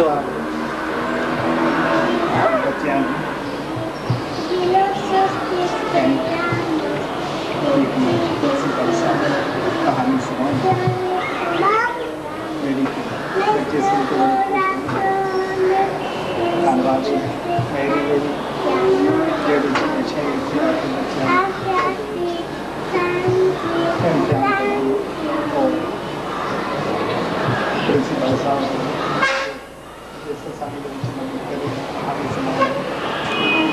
बच्चों कहानी सुनाई मेरी बच्चे से धन्यवाद मेरी अच्छे प्रिंसिपल साहब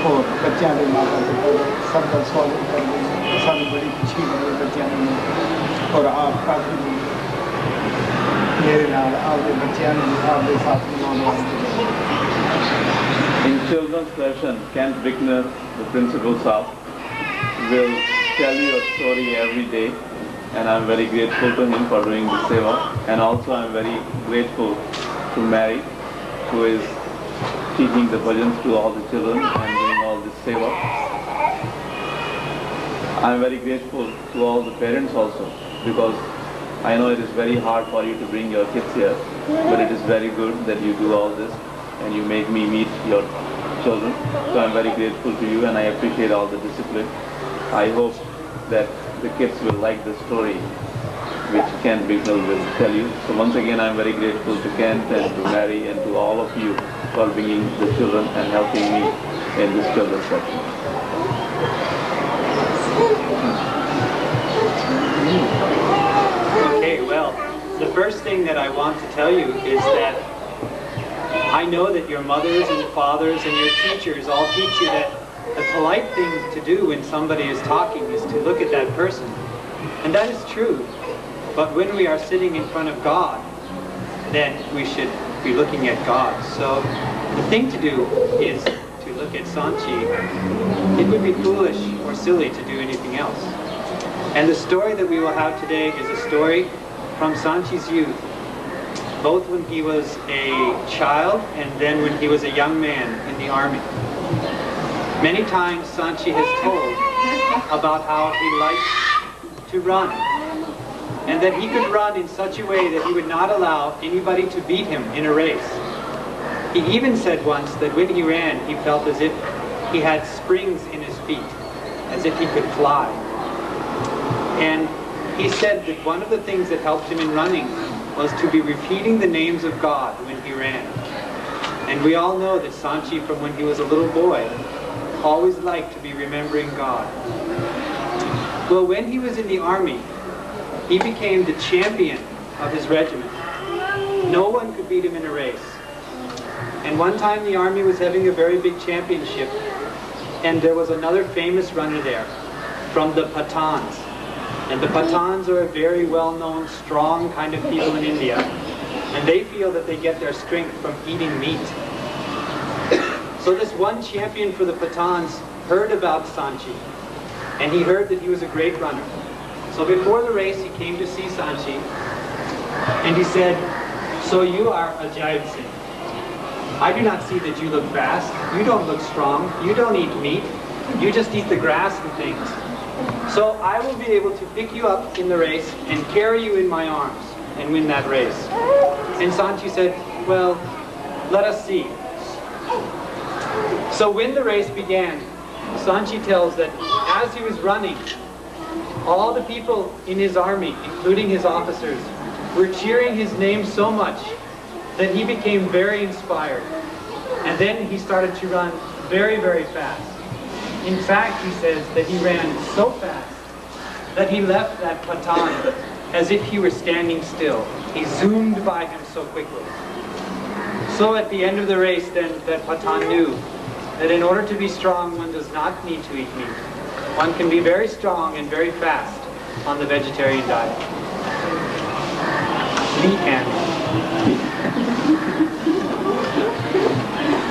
और बच्चों के माता पिता सबका स्वागत करते सानू बड़ी खुशी मिली बच्चों ने और आप काफी मेरे नाल आपके बच्चों ने आपके साथ In children's lesson, Kent Bickner, the principal sir, will tell you a story every day, and I'm very grateful to him for doing this seva. And also I'm very grateful to Mary, who is teaching the bhajans to all the children and doing all this seva. I'm very grateful to all the parents also, because I know it is very hard for you to bring your kids here, but it is very good that you do all this and you make me meet your children. So I'm very grateful to you and I appreciate all the discipline. I hope that the kids will like the story which Kent Bicknell will tell you. So once again I'm very grateful to Kent and to Mary and to all of you for bringing the children and helping me in this children's section. Okay, well, the first thing that I want to tell you is that I know that your mothers and fathers and your teachers all teach you that the polite thing to do when somebody is talking is to look at that person. And that is true. But when we are sitting in front of God, then we should be looking at God. So the thing to do is to look at Sanchi. It would be foolish or silly to do anything else. And the story that we will have today is a story from Sanchi's youth, both when he was a child and then when he was a young man in the army. Many times Sanchi has told about how he liked to run, and that he could run in such a way that he would not allow anybody to beat him in a race. He even said once that when he ran, he felt as if he had springs in his feet, as if he could fly. And he said that one of the things that helped him in running was to be repeating the names of God when he ran. And we all know that Sanchi, from when he was a little boy, always liked to be remembering God. Well, when he was in the army, he became the champion of his regiment. No one could beat him in a race. And one time the army was having a very big championship, and there was another famous runner there from the Pathans. And the Pathans are a very well-known, strong kind of people in India. And they feel that they get their strength from eating meat. So this one champion for the Pathans heard about Sanchi. And he heard that he was a great runner. So before the race, he came to see Sanchi. And he said, "So you are Ajaib Singh. I do not see that you look fast. You don't look strong. You don't eat meat. You just eat the grass and things. So I will be able to pick you up in the race and carry you in my arms and win that race." And Sanchi said, "Well, let us see." So when the race began, Sanchi tells that as he was running, all the people in his army, including his officers, were cheering his name so much that he became very inspired. And then he started to run very, very fast. In fact, he says that he ran so fast that he left that Pathan as if he were standing still. He zoomed by him so quickly. So at the end of the race, then, that Pathan knew that in order to be strong, one does not need to eat meat. One can be very strong and very fast on the vegetarian diet. The end.